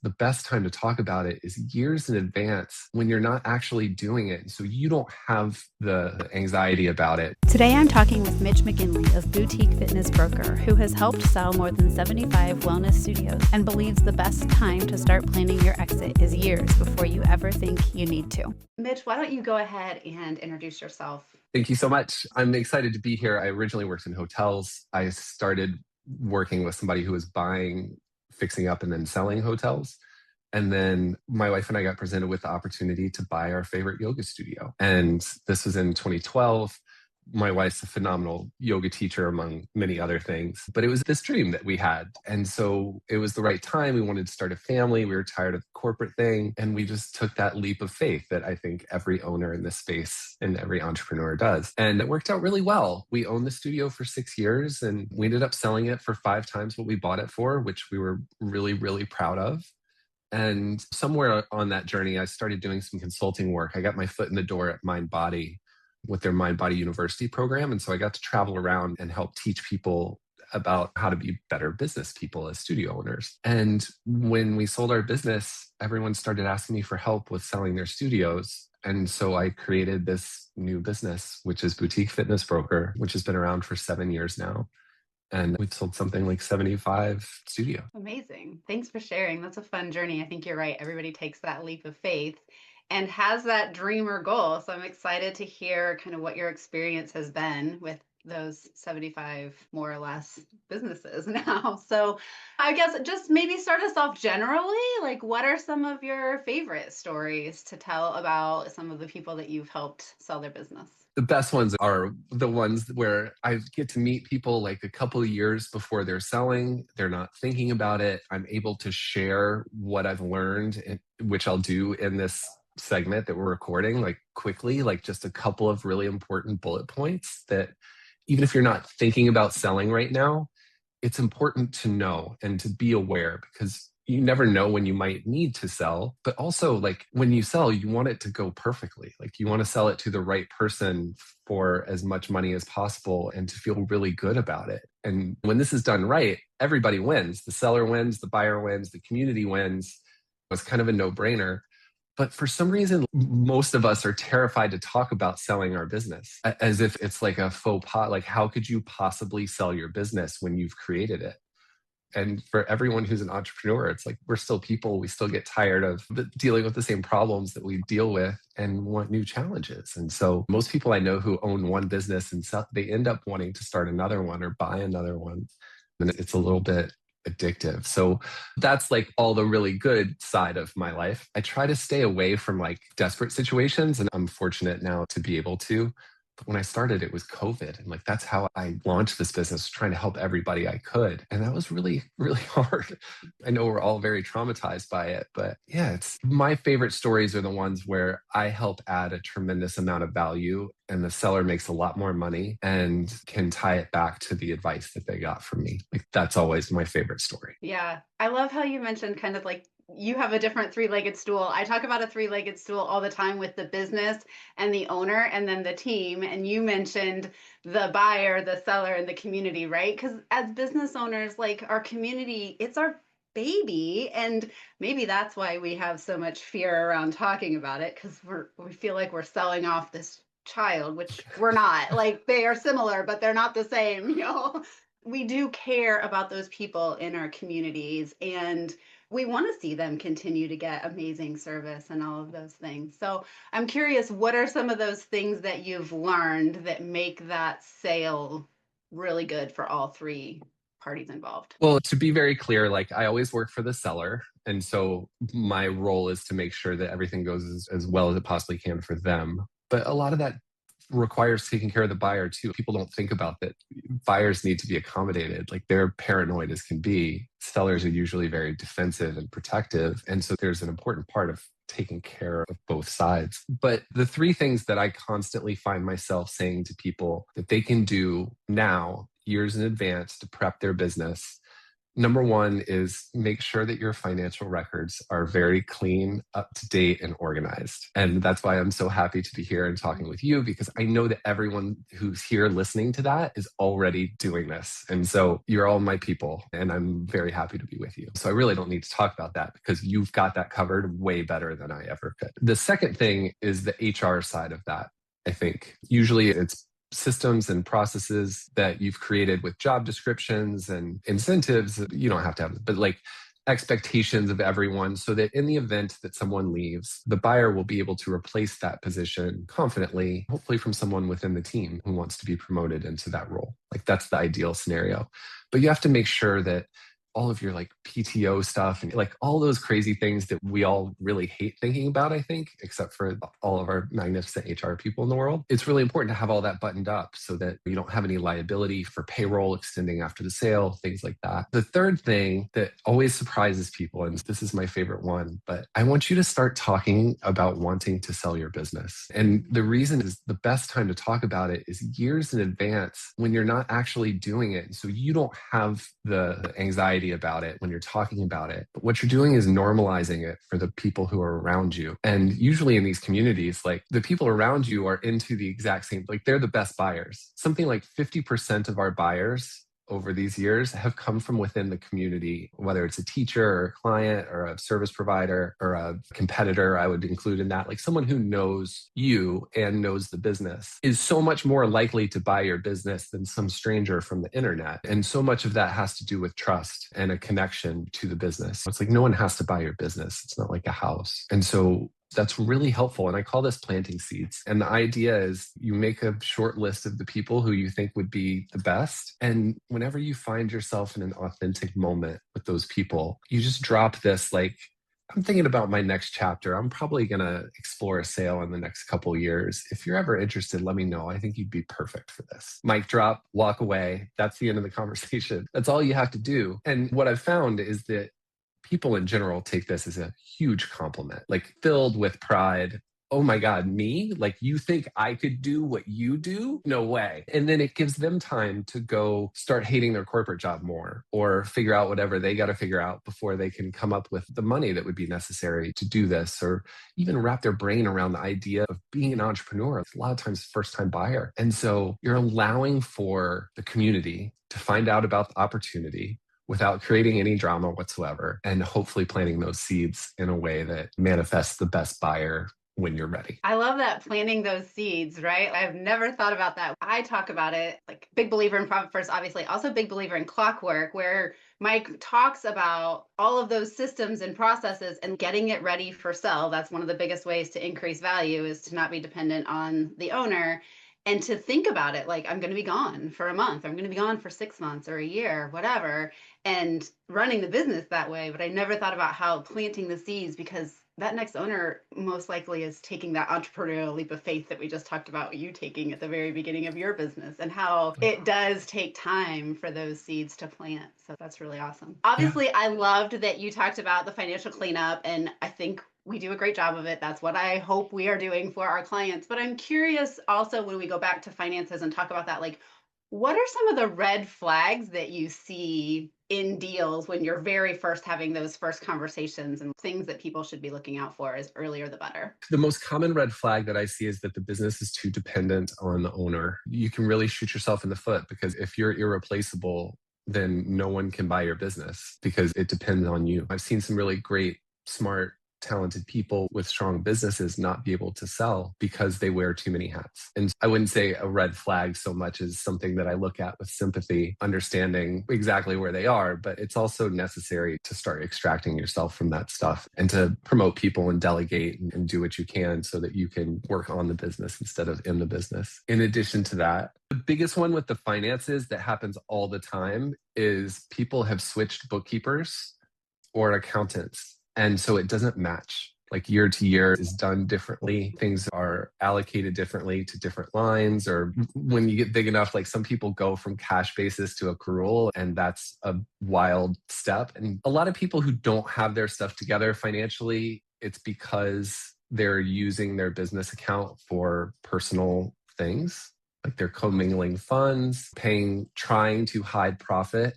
the best time to talk about it is years in advance when you're not actually doing it. So you don't have the anxiety about it. Today I'm talking with Mitch McGinley of Boutique Fitness Broker, who has helped sell more than 75 wellness studios and believes the best time to start planning your exit is years before you ever think you need to. Mitch, why don't you go ahead and introduce yourself? Thank you so much. I'm excited to be here. I originally worked in hotels. I started working with somebody who was buying, fixing up, and then selling hotels. And then my wife and I got presented with the opportunity to buy our favorite yoga studio. And this was in 2012. My wife's a phenomenal yoga teacher, among many other things. But it was this dream that we had. And so it was the right time. We wanted to start a family. We were tired of the corporate thing. And we just took that leap of faith that I think every owner in this space and every entrepreneur does. And it worked out really well. We owned the studio for 6 years and we ended up selling it for 5 times what we bought it for, which we were really, really proud of. And somewhere on that journey, I started doing some consulting work. I got my foot in the door at Mind Body with their Mind Body University program. And so I got to travel around and help teach people about how to be better business people as studio owners. And when we sold our business, everyone started asking me for help with selling their studios. And so I created this new business, which is Boutique Fitness Broker, which has been around for 7 years now. And we've sold something like 75 studios. Amazing. Thanks for sharing. That's a fun journey. I think you're right. Everybody takes that leap of faith and has that dream or goal. So I'm excited to hear kind of what your experience has been with those 75 more or less businesses now. So I guess just maybe start us off generally, like what are some of your favorite stories to tell about some of the people that you've helped sell their business? The best ones are the ones where I get to meet people like a couple of years before they're selling. They're not thinking about it. I'm able to share what I've learned, which I'll do in this segment that we're recording, like quickly, like just a couple of really important bullet points that even if you're not thinking about selling right now, it's important to know and to be aware because you never know when you might need to sell. But also, like when you sell, you want it to go perfectly. Like you want to sell it to the right person for as much money as possible and to feel really good about it. And when this is done right, everybody wins. The seller wins, the buyer wins, the community wins. It's kind of a no-brainer. But for some reason, most of us are terrified to talk about selling our business as if it's like a faux pas. Like, how could you possibly sell your business when you've created it? And for everyone who's an entrepreneur, it's like we're still people. We still get tired of dealing with the same problems that we deal with and want new challenges. And so most people I know who own one business and sell, they end up wanting to start another one or buy another one. And it's a little bit addictive. So that's like all the really good side of my life. I try to stay away from like desperate situations, and I'm fortunate now to be able to. But when I started, it was COVID. And like, that's how I launched this business, trying to help everybody I could. And that was really, really hard. I know we're all very traumatized by it, but yeah, it's my favorite stories are the ones where I help add a tremendous amount of value and the seller makes a lot more money and can tie it back to the advice that they got from me. Like that's always my favorite story. Yeah. I love how you mentioned kind of like you have a different three-legged stool. I talk about a three-legged stool all the time with the business and the owner and then the team. And you mentioned the buyer, the seller, and the community, right? Because as business owners, like our community, it's our baby. And maybe that's why we have so much fear around talking about it, because we feel like we're selling off this child, which we're not. Like they are similar, but they're not the same, you know? We do care about those people in our communities and we want to see them continue to get amazing service and all of those things. So I'm curious, what are some of those things that you've learned that make that sale really good for all three parties involved? Well, to be very clear, like I always work for the seller. And so my role is to make sure that everything goes as well as it possibly can for them. But a lot of that requires taking care of the buyer too. People don't think about that. Buyers need to be accommodated. Like they're paranoid as can be. Sellers are usually very defensive and protective. And so there's an important part of taking care of both sides. But the 3 things that I constantly find myself saying to people that they can do now, years in advance, to prep their business. Number one is make sure that your financial records are very clean, up to date, and organized. And that's why I'm so happy to be here and talking with you, because I know that everyone who's here listening to that is already doing this. And so you're all my people, and I'm very happy to be with you. So I really don't need to talk about that because you've got that covered way better than I ever could. The second thing is the HR side of that. I think usually it's systems and processes that you've created with job descriptions and incentives. You don't have to have, but like expectations of everyone, so that in the event that someone leaves, the buyer will be able to replace that position confidently, hopefully from someone within the team who wants to be promoted into that role. Like that's the ideal scenario. But you have to make sure that all of your like PTO stuff and like all those crazy things that we all really hate thinking about, I think, except for all of our magnificent HR people in the world. It's really important to have all that buttoned up so that you don't have any liability for payroll extending after the sale, things like that. The third thing that always surprises people, and this is my favorite one, but I want you to start talking about wanting to sell your business. And the reason is the best time to talk about it is years in advance when you're not actually doing it. So you don't have the anxiety about it when you're talking about it. But what you're doing is normalizing it for the people who are around you. And usually in these communities, like the people around you are into the exact same, like they're the best buyers. Something like 50% of our buyers over these years have come from within the community, whether it's a teacher or a client or a service provider or a competitor, I would include in that. Like someone who knows you and knows the business is so much more likely to buy your business than some stranger from the internet. And so much of that has to do with trust and a connection to the business. It's like no one has to buy your business. It's not like a house. And so that's really helpful. And I call this planting seeds. And the idea is you make a short list of the people who you think would be the best. And whenever you find yourself in an authentic moment with those people, you just drop this like, I'm thinking about my next chapter. I'm probably going to explore a sale in the next couple of years. If you're ever interested, let me know. I think you'd be perfect for this. Mic drop, walk away. That's the end of the conversation. That's all you have to do. And what I've found is that people in general take this as a huge compliment, like filled with pride. Oh my God, me? Like you think I could do what you do? No way. And then it gives them time to go start hating their corporate job more or figure out whatever they got to figure out before they can come up with the money that would be necessary to do this, or even wrap their brain around the idea of being an entrepreneur. It's a lot of times first time buyer. And so you're allowing for the community to find out about the opportunity without creating any drama whatsoever, and hopefully planting those seeds in a way that manifests the best buyer when you're ready. I love that, planting those seeds, right? I've never thought about that. I talk about it like big believer in profit first, obviously, also big believer in clockwork, where Mike talks about all of those systems and processes and getting it ready for sell. That's one of the biggest ways to increase value, is to not be dependent on the owner and to think about it like, I'm going to be gone for a month, I'm going to be gone for 6 months or a year, whatever, and running the business that way. But I never thought about how planting the seeds, because that next owner most likely is taking that entrepreneurial leap of faith that we just talked about you taking at the very beginning of your business, and how it does take time for those seeds to plant. So that's really awesome. Obviously, yeah. I loved that you talked about the financial cleanup, and I think we do a great job of it. That's what I hope we are doing for our clients. But I'm curious also, when we go back to finances and talk about that, like, what are some of the red flags that you see in deals when you're very first having those first conversations, and things that people should be looking out for as earlier the better? The most common red flag that I see is that the business is too dependent on the owner. You can really shoot yourself in the foot, because if you're irreplaceable, then no one can buy your business because it depends on you. I've seen some really great, smart, talented people with strong businesses not be able to sell because they wear too many hats. And I wouldn't say a red flag so much as something that I look at with sympathy, understanding exactly where they are, but it's also necessary to start extracting yourself from that stuff and to promote people and delegate and do what you can so that you can work on the business instead of in the business. In addition to that, the biggest one with the finances that happens all the time is people have switched bookkeepers or accountants. And so it doesn't match. Like year to year is done differently. Things are allocated differently to different lines. Or when you get big enough, like some people go from cash basis to accrual, and that's a wild step. And a lot of people who don't have their stuff together financially, it's because they're using their business account for personal things. Like they're commingling funds, trying to hide profit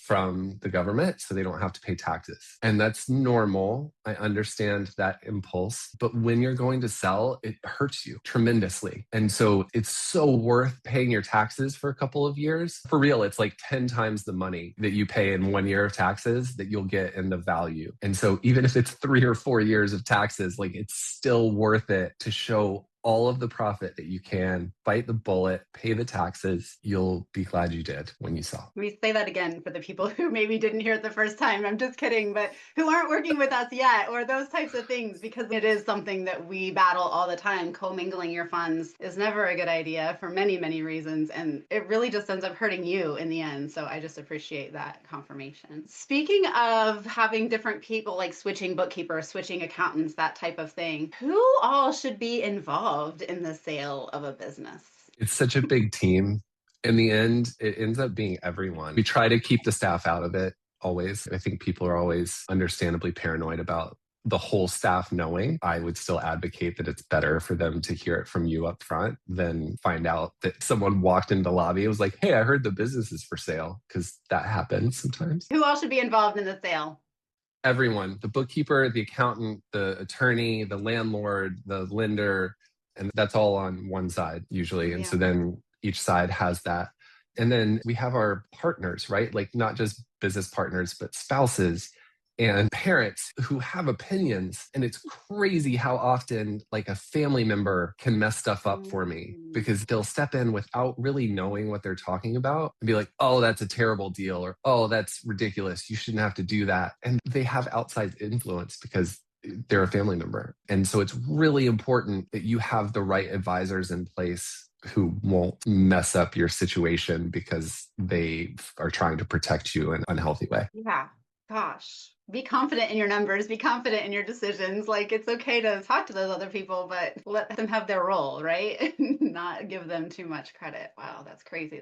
from the government so they don't have to pay taxes. And that's normal. I understand that impulse. But when you're going to sell, it hurts you tremendously. And so it's so worth paying your taxes for a couple of years. For real, it's like 10 times the money that you pay in 1 year of taxes that you'll get in the value. And so even if it's 3 or 4 years of taxes, like it's still worth it to show all of the profit that you can, bite the bullet, pay the taxes. You'll be glad you did when you sell. Let me say that again for the people who maybe didn't hear it the first time. I'm just kidding, but who aren't working with us yet, or those types of things, because it is something that we battle all the time. Commingling your funds is never a good idea for many, many reasons. And it really just ends up hurting you in the end. So I just appreciate that confirmation. Speaking of having different people, like switching bookkeepers, switching accountants, that type of thing, who all should be involved in the sale of a business? It's such a big team. In the end, it ends up being everyone. We try to keep the staff out of it always. I think people are always understandably paranoid about the whole staff knowing. I would still advocate that it's better for them to hear it from you up front than find out that someone walked into the lobby and was like, hey, I heard the business is for sale, because that happens sometimes. Who all should be involved in the sale? Everyone, the bookkeeper, the accountant, the attorney, the landlord, the lender, and that's all on one side usually. And Yeah. so then each side has that. And then we have our partners, right? Like not just business partners, but spouses and parents who have opinions. And it's crazy how often like a family member can mess stuff up for me, because they'll step in without really knowing what they're talking about and be like, oh, that's a terrible deal, or oh, that's ridiculous, you shouldn't have to do that. And they have outside influence because they're a family member. And so it's really important that you have the right advisors in place who won't mess up your situation because they are trying to protect you in an unhealthy way. Yeah. Gosh. Be confident in your numbers, be confident in your decisions. Like it's okay to talk to those other people, but let them have their role, right? Not give them too much credit. Wow, that's crazy.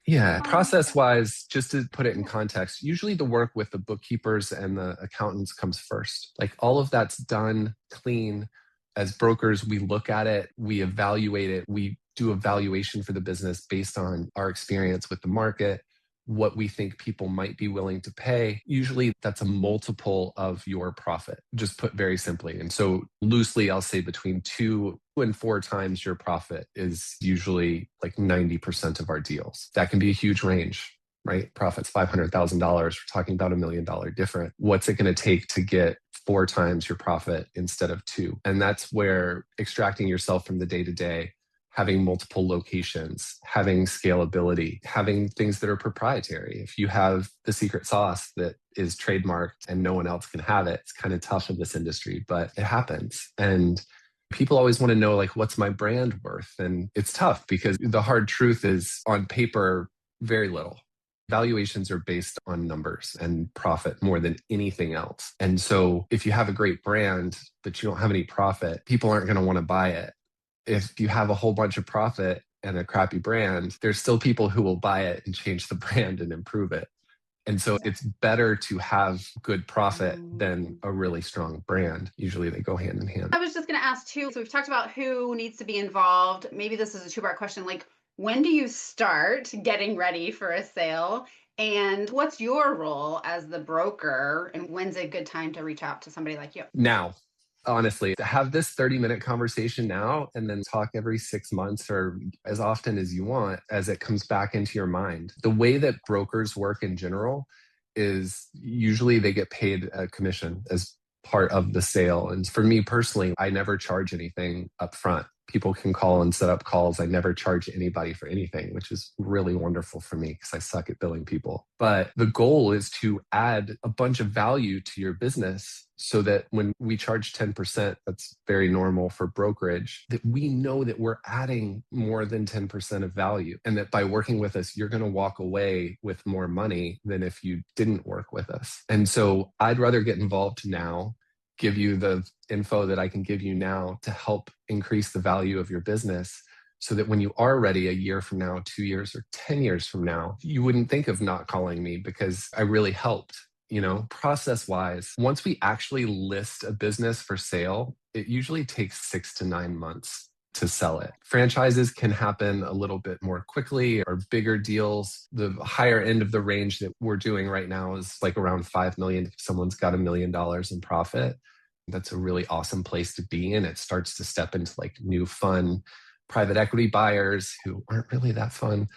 Yeah, process wise, just to put it in context, usually the work with the bookkeepers and the accountants comes first. Like all of that's done clean. As brokers, we look at it, we evaluate it, we do a valuation for the business based on our experience with the market, what we think people might be willing to pay. Usually that's a multiple of your profit, just put very simply. And so loosely, I'll say between 2 and 4 times your profit is usually like 90% of our deals. That can be a huge range, right? Profit's $500,000. We're talking about $1 million different. What's it going to take to get 4 times your profit instead of 2? And that's where extracting yourself from the day to day, having multiple locations, having scalability, having things that are proprietary. If you have the secret sauce that is trademarked and no one else can have it, it's kind of tough in this industry, but it happens. And people always want to know, like, what's my brand worth? And it's tough because the hard truth is on paper, very little. Valuations are based on numbers and profit more than anything else. And so if you have a great brand, but you don't have any profit, people aren't going to want to buy it. If you have a whole bunch of profit and a crappy brand, there's still people who will buy it and change the brand and improve it. And so it's better to have good profit than a really strong brand. Usually they go hand in hand. I was just going to ask too. So we've talked about who needs to be involved. Maybe this is a 2-part question. Like, when do you start getting ready for a sale? And what's your role as the broker? And when's a good time to reach out to somebody like you? Now. Honestly, to have this 30-minute conversation now and then talk every 6 months or as often as you want as it comes back into your mind. The way that brokers work in general is usually they get paid a commission as part of the sale. And for me personally, I never charge anything up front. People can call and set up calls. I never charge anybody for anything, which is really wonderful for me because I suck at billing people. But the goal is to add a bunch of value to your business so that when we charge 10%, that's very normal for brokerage, that we know that we're adding more than 10% of value. And that by working with us, you're going to walk away with more money than if you didn't work with us. And so I'd rather get involved now, give you the info that I can give you now to help increase the value of your business so that when you are ready a year from now, 2 years or 10 years from now, you wouldn't think of not calling me because I really helped. You know, process wise, once we actually list a business for sale, it usually takes 6 to 9 months to sell it. Franchises can happen a little bit more quickly or bigger deals. The higher end of the range that we're doing right now is like around 5 million if someone's got $1 million in profit. That's a really awesome place to be in. It starts to step into like new fun private equity buyers who aren't really that fun.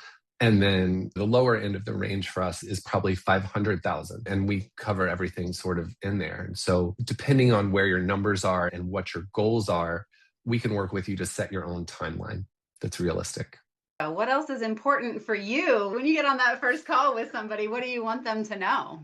And then the lower end of the range for us is probably 500,000. And we cover everything sort of in there. And so depending on where your numbers are and what your goals are, we can work with you to set your own timeline that's realistic. What else is important for you when you get on that first call with somebody? What do you want them to know?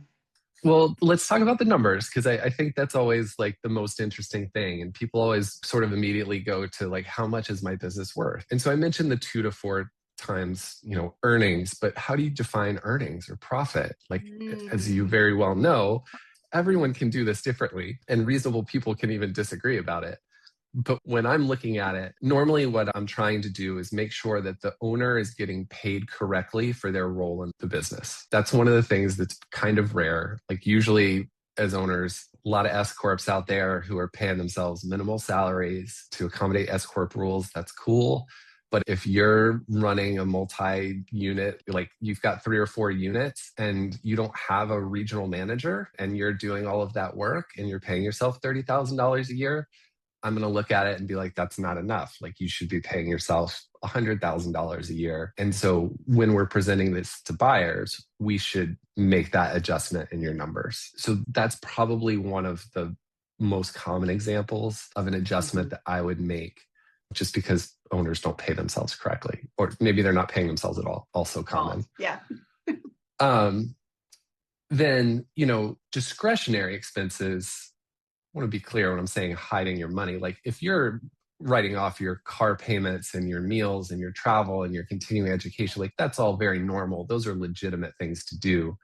Well, let's talk about the numbers because I think that's always like the most interesting thing. And people always sort of immediately go to like, how much is my business worth? And so I mentioned the 2 to 4 times, earnings, but how do you define earnings or profit? Like, as you very well know, everyone can do this differently and reasonable people can even disagree about it. But when I'm looking at it, normally what I'm trying to do is make sure that the owner is getting paid correctly for their role in the business. That's one of the things that's kind of rare. Like usually as owners, a lot of S Corps out there who are paying themselves minimal salaries to accommodate S Corp rules. That's cool. But if you're running a multi-unit, like you've got 3 or 4 units and you don't have a regional manager and you're doing all of that work and you're paying yourself $30,000 a year, I'm going to look at it and be like, that's not enough. Like you should be paying yourself $100,000 a year. And so when we're presenting this to buyers, we should make that adjustment in your numbers. So that's probably one of the most common examples of an adjustment that I would make just because owners don't pay themselves correctly, or maybe they're not paying themselves at all. Also common. Yeah. Then, discretionary expenses, I want to be clear when I'm saying hiding your money. Like if you're writing off your car payments and your meals and your travel and your continuing education, like that's all very normal. Those are legitimate things to do.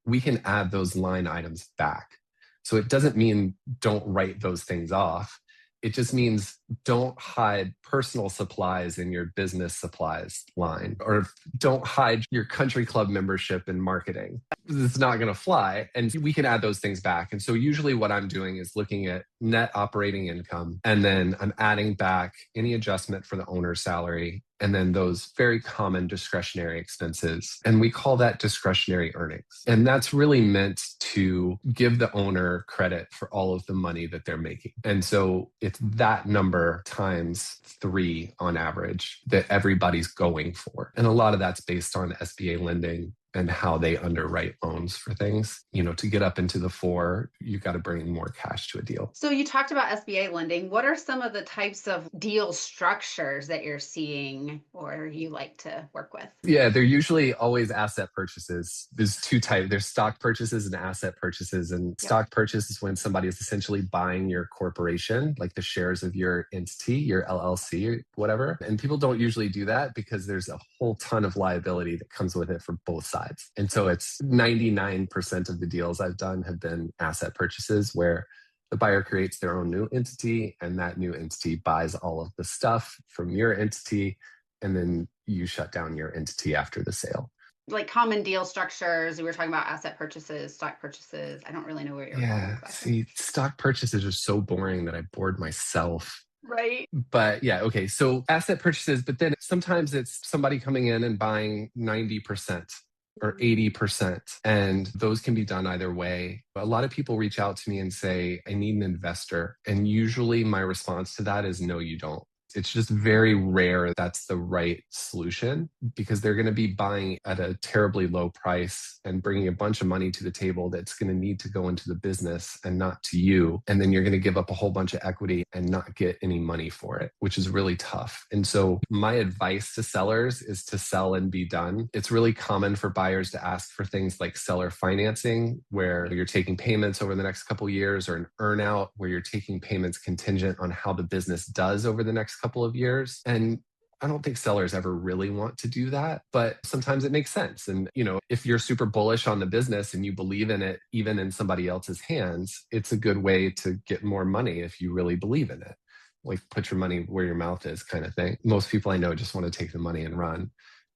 We can add those line items back. So it doesn't mean don't write those things off. It just means don't hide personal supplies in your business supplies line, or don't hide your country club membership in marketing. It's not going to fly. And we can add those things back. And so usually what I'm doing is looking at net operating income, and then I'm adding back any adjustment for the owner's salary, and then those very common discretionary expenses. And we call that discretionary earnings. And that's really meant to give the owner credit for all of the money that they're making. And so it's that number times 3 on average that everybody's going for. And a lot of that's based on SBA lending and how they underwrite loans for things. To get up into the 4, you've got to bring more cash to a deal. So you talked about SBA lending. What are some of the types of deal structures that you're seeing or you like to work with? Yeah, they're usually always asset purchases. There's 2 types. There's stock purchases and asset purchases. And stock purchase is when somebody is essentially buying your corporation, like the shares of your entity, your LLC, or whatever. And people don't usually do that because there's a whole ton of liability that comes with it for both sides. And so it's 99% of the deals I've done have been asset purchases where the buyer creates their own new entity and that new entity buys all of the stuff from your entity, and then you shut down your entity after the sale. Like common deal structures, we were talking about asset purchases, stock purchases. I don't really know where you're going. See, stock purchases are so boring that I bored myself. Right. But yeah, okay. So asset purchases, but then sometimes it's somebody coming in and buying 90% or 80%. And those can be done either way. A lot of people reach out to me and say, I need an investor. And usually my response to that is, no, you don't. It's just very rare that's the right solution because they're going to be buying at a terribly low price and bringing a bunch of money to the table that's going to need to go into the business and not to you. And then you're going to give up a whole bunch of equity and not get any money for it, which is really tough. And so my advice to sellers is to sell and be done. It's really common for buyers to ask for things like seller financing, where you're taking payments over the next couple of years, or an earnout where you're taking payments contingent on how the business does over the next couple of years. And I don't think sellers ever really want to do that, but sometimes it makes sense. And, if you're super bullish on the business and you believe in it, even in somebody else's hands, it's a good way to get more money if you really believe in it. Like put your money where your mouth is kind of thing. Most people I know just want to take the money and run.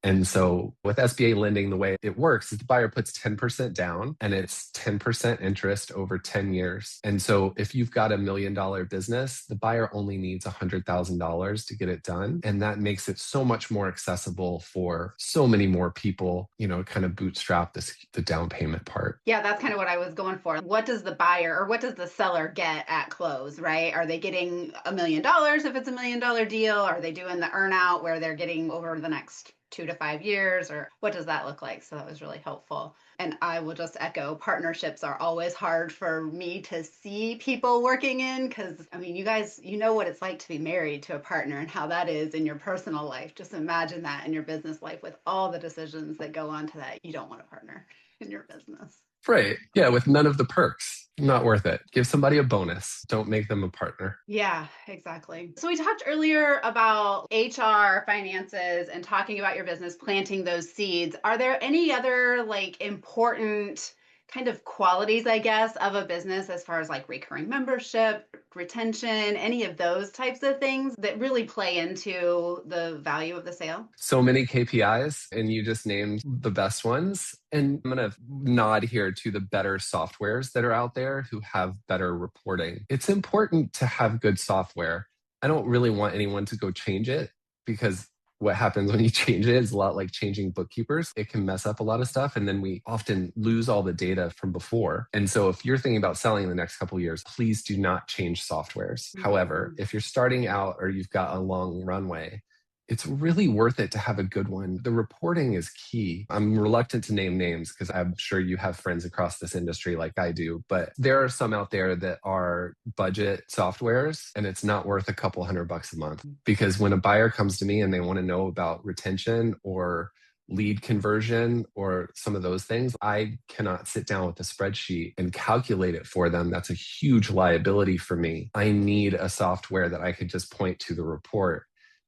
And so with SBA lending, the way it works is the buyer puts 10% down and it's 10% interest over 10 years. And so if you've got $1 million business, the buyer only needs $100,000 to get it done. And that makes it so much more accessible for so many more people, kind of bootstrap the down payment part. Yeah, that's kind of what I was going for. What does the buyer or what does the seller get at close, right? Are they getting $1 million if it's $1 million deal? Are they doing the earnout where they're getting over the next 2 to 5 years, or what does that look like? So that was really helpful. And I will just echo, partnerships are always hard for me to see people working in, because I mean, you guys, you know what it's like to be married to a partner and how that is in your personal life. Just imagine that in your business life with all the decisions that go on to that. You don't want a partner in your business. Right. Yeah, with none of the perks. Not worth it. Give somebody a bonus. Don't make them a partner. Yeah, exactly. So we talked earlier about HR, finances, and talking about your business, planting those seeds. Are there any other important kind of qualities, I guess, of a business as far as recurring membership, retention, any of those types of things that really play into the value of the sale? So many KPIs, and you just named the best ones. And I'm going to nod here to the better softwares that are out there who have better reporting. It's important to have good software. I don't really want anyone to go change it, because what happens when you change it is a lot like changing bookkeepers. It can mess up a lot of stuff, and then we often lose all the data from before. And so if you're thinking about selling in the next couple of years, please do not change softwares. Mm-hmm. However, if you're starting out or you've got a long runway, it's really worth it to have a good one. The reporting is key. I'm reluctant to name names because I'm sure you have friends across this industry like I do, but there are some out there that are budget softwares, and it's not worth a couple $100 a month. Because when a buyer comes to me and they want to know about retention or lead conversion or some of those things, I cannot sit down with a spreadsheet and calculate it for them. That's a huge liability for me. I need a software that I could just point to the report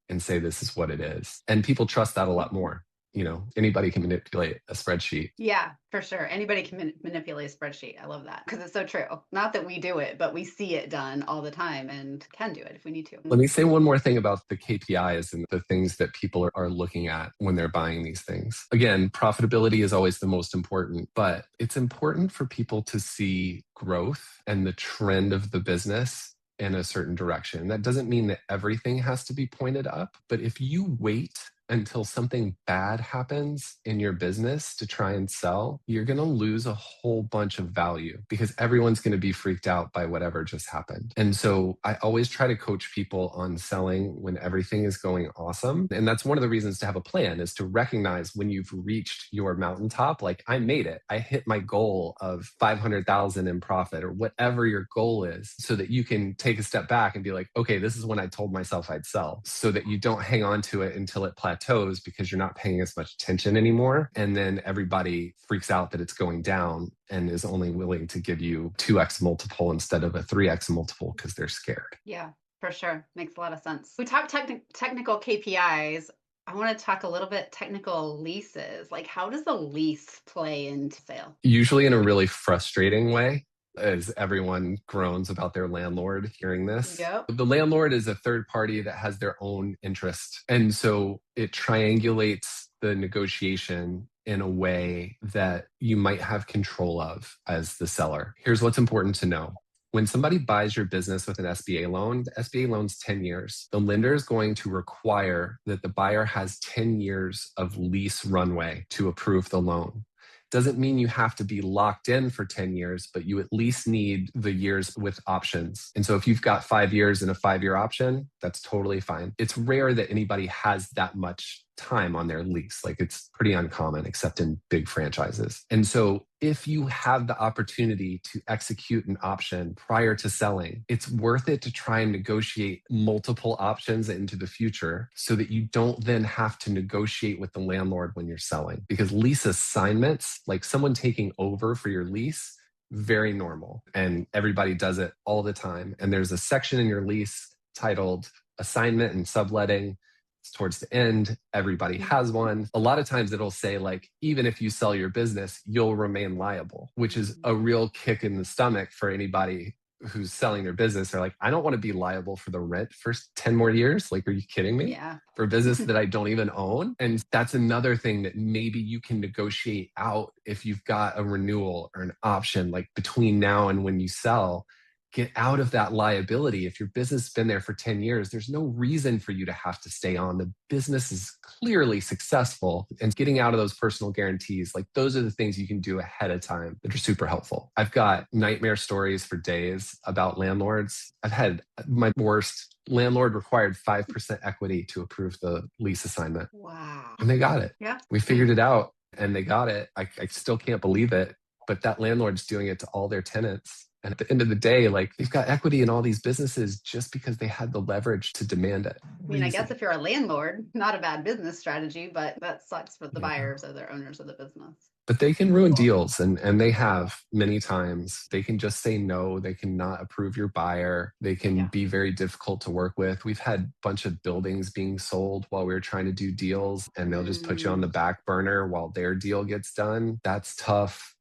and say, this is what it is. And people trust that a lot more. Anybody can manipulate a spreadsheet. Yeah, for sure. Anybody can manipulate a spreadsheet. I love that because it's so true. Not that we do it, but we see it done all the time and can do it if we need to. Let me say one more thing about the KPIs and the things that people are looking at when they're buying these things. Again, profitability is always the most important, but it's important for people to see growth and the trend of the business in a certain direction. That doesn't mean that everything has to be pointed up, but if you wait until something bad happens in your business to try and sell, you're going to lose a whole bunch of value because everyone's going to be freaked out by whatever just happened. And so I always try to coach people on selling when everything is going awesome. And that's one of the reasons to have a plan, is to recognize when you've reached your mountaintop, like I made it. I hit my goal of 500,000 in profit or whatever your goal is, so that you can take a step back and be like, okay, this is when I told myself I'd sell, so that you don't hang on to it until it plateaus because you're not paying as much attention anymore. And then everybody freaks out that it's going down and is only willing to give you 2x multiple instead of a 3x multiple because they're scared. Yeah, for sure. Makes a lot of sense. We talked technical KPIs. I want to talk a little bit technical leases. How does the lease play into sale? Usually in a really frustrating way, as everyone groans about their landlord hearing this. Yep. The landlord is a third party that has their own interest. And so it triangulates the negotiation in a way that you might have control of as the seller. Here's what's important to know. When somebody buys your business with an SBA loan, the SBA loan's 10 years. The lender is going to require that the buyer has 10 years of lease runway to approve the loan. Doesn't mean you have to be locked in for 10 years, but you at least need the years with options. And so if you've got 5 years and a 5-year option, that's totally fine. It's rare that anybody has that much time on their lease. It's pretty uncommon, except in big franchises. And so if you have the opportunity to execute an option prior to selling, it's worth it to try and negotiate multiple options into the future so that you don't then have to negotiate with the landlord when you're selling. Because lease assignments, like someone taking over for your lease, very normal. And everybody does it all the time. And there's a section in your lease titled assignment and subletting. Towards the end, everybody has one. A lot of times it'll say even if you sell your business, you'll remain liable, which is a real kick in the stomach for anybody who's selling their business are like, I don't want to be liable for the rent for 10 more years. Like, are you kidding me? Yeah. For a business that I don't even own. And that's another thing that maybe you can negotiate out if you've got a renewal or an option, like between now and when you sell. Get out of that liability. If your business has been there for 10 years, there's no reason for you to have to stay on. The business is clearly successful, and getting out of those personal guarantees, like those are the things you can do ahead of time that are super helpful. I've got nightmare stories for days about landlords. I've had my worst landlord required 5% equity to approve the lease assignment. Wow. And they got it. Yeah. We figured it out and they got it. I still can't believe it, but that landlord's doing it to all their tenants. And at the end of the day, like they've got equity in all these businesses just because they had the leverage to demand it. I mean, I guess if you're a landlord, not a bad business strategy, but that sucks for the Yeah. buyers or the owners of the business. But they can ruin deals, and they have many times. They can just say no. They cannot approve your buyer. They can be very difficult to work with. We've had a bunch of buildings being sold while we were trying to do deals, and they'll just put you on the back burner while their deal gets done. That's tough.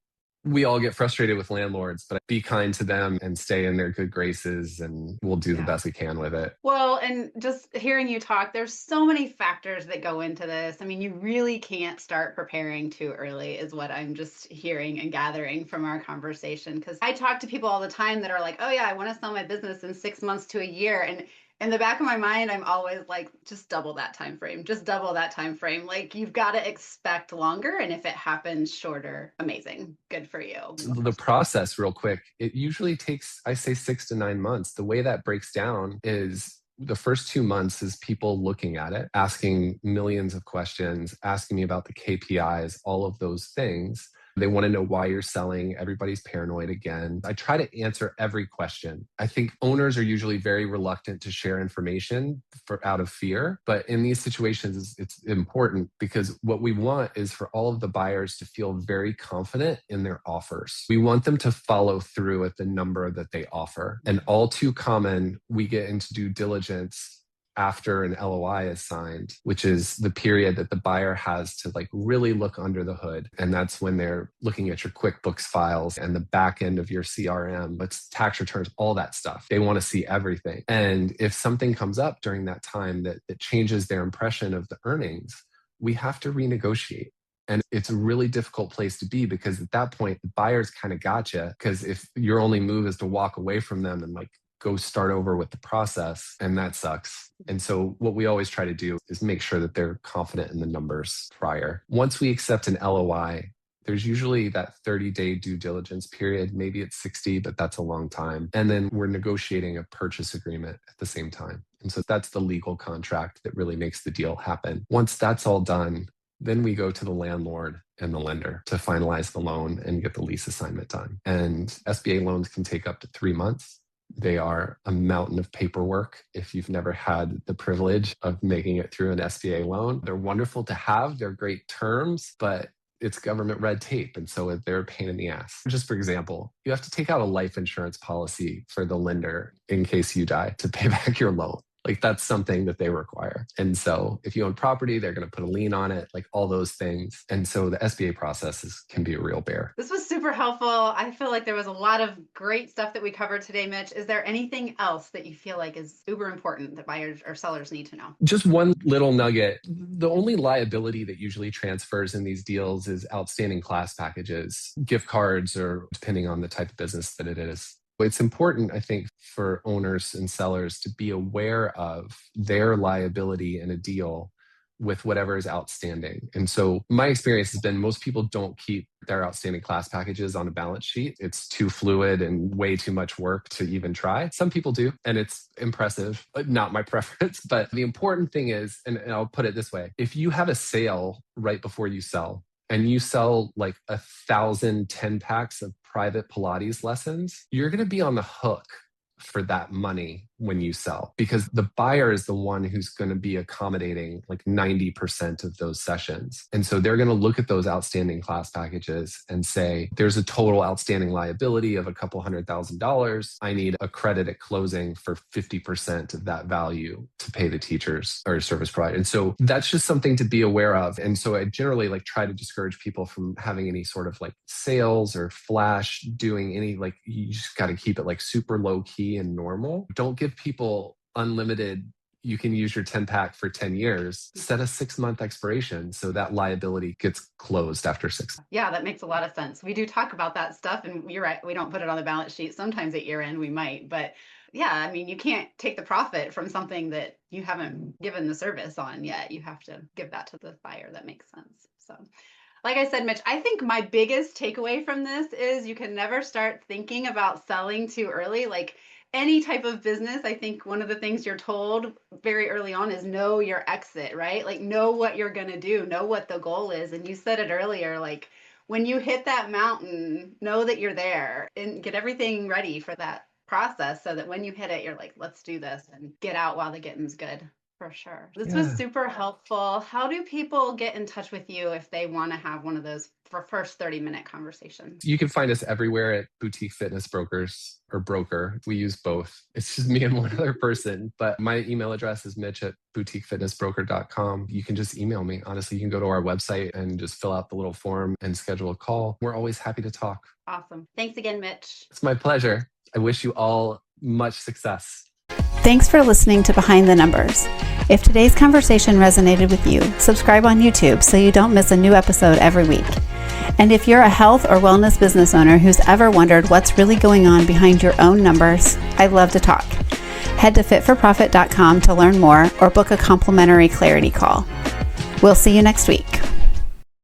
We all get frustrated with landlords, but be kind to them and stay in their good graces, and we'll do the best we can with it. Well, and just hearing you talk, there's so many factors that go into this. I mean, you really can't start preparing too early, is what I'm just hearing and gathering from our conversation. Because I talk to people all the time that are like, oh, yeah, I want to sell my business in 6 months to a year. And in the back of my mind, I'm always like, just double that time frame, just double that time frame. Like, you've got to expect longer, and if it happens shorter, amazing, good for you. The process, real quick, it usually takes, I say, 6 to 9 months. The way that breaks down is the first 2 months is people looking at it, asking millions of questions, asking me about the KPIs, all of those things. They want to know why you're selling. Everybody's paranoid again. I try to answer every question. I think owners are usually very reluctant to share information out of fear. But in these situations, it's important because what we want is for all of the buyers to feel very confident in their offers. We want them to follow through at the number that they offer. And all too common, we get into due diligence after an LOI is signed, which is the period that the buyer has to like really look under the hood. And that's when they're looking at your QuickBooks files and the back end of your CRM, it's tax returns, all that stuff. They want to see everything. And if something comes up during that time that changes their impression of the earnings, we have to renegotiate. And it's a really difficult place to be because at that point, the buyer's kind of got you. Because if your only move is to walk away from them and like go start over with the process, and that sucks. And so what we always try to do is make sure that they're confident in the numbers prior. Once we accept an LOI, there's usually that 30-day due diligence period. Maybe it's 60, but that's a long time. And then we're negotiating a purchase agreement at the same time. And so that's the legal contract that really makes the deal happen. Once that's all done, then we go to the landlord and the lender to finalize the loan and get the lease assignment done. And SBA loans can take up to 3 months. They are a mountain of paperwork. If you've never had the privilege of making it through an SBA loan, they're wonderful to have. They're great terms, but it's government red tape. And so they're a pain in the ass. Just for example, you have to take out a life insurance policy for the lender in case you die to pay back your loan. Like that's something that they require. And so if you own property, they're going to put a lien on it, like all those things. And so the SBA process can be a real bear. This was super helpful. I feel like there was a lot of great stuff that we covered today, Mitch. Is there anything else that you feel like is uber important that buyers or sellers need to know? Just one little nugget. The only liability that usually transfers in these deals is outstanding class packages, gift cards, or depending on the type of business that it is. It's important, I think, for owners and sellers to be aware of their liability in a deal with whatever is outstanding. And so my experience has been most people don't keep their outstanding class packages on a balance sheet. It's too fluid and way too much work to even try. Some people do, and it's impressive, but not my preference. But the important thing is, and I'll put it this way, if you have a sale right before you sell, and you sell like 1,000 10-packs of private Pilates lessons, you're going to be on the hook for that money when you sell, because the buyer is the one who's going to be accommodating like 90% of those sessions. And so they're going to look at those outstanding class packages and say, there's a total outstanding liability of a couple $100,000. I need a credit at closing for 50% of that value to pay the teachers or service provider. And so that's just something to be aware of. And so I generally like try to discourage people from having any sort of like sales or flash doing any, like, you just got to keep it like super low key and normal. Don't give people unlimited, you can use your 10 pack for 10 years. Set a 6-month expiration so that liability gets closed after 6 months. Yeah, that makes a lot of sense. We do talk about that stuff, and you're right, we don't put it on the balance sheet. Sometimes at year end we might, but yeah, I mean, you can't take the profit from something that you haven't given the service on yet. You have to give that to the buyer. That makes sense. So like I said, Mitch, I think my biggest takeaway from this is you can never start thinking about selling too early. Like any type of business, I think one of the things you're told very early on is know your exit, right? Like know what you're going to do, know what the goal is. And you said it earlier, like when you hit that mountain, know that you're there and get everything ready for that process so that when you hit it, you're like, let's do this and get out while the getting's good. For sure. This was super helpful. How do people get in touch with you if they want to have one of those for first 30-minute conversations? You can find us everywhere at Boutique Fitness Brokers or Broker. We use both. It's just me and one other person. But my email address is mitch@boutiquefitnessbroker.com. You can just email me. Honestly, you can go to our website and just fill out the little form and schedule a call. We're always happy to talk. Awesome. Thanks again, Mitch. It's my pleasure. I wish you all much success. Thanks for listening to Behind the Numbers. If today's conversation resonated with you, subscribe on YouTube so you don't miss a new episode every week. And if you're a health or wellness business owner who's ever wondered what's really going on behind your own numbers, I'd love to talk. Head to fitforprofit.com to learn more or book a complimentary clarity call. We'll see you next week.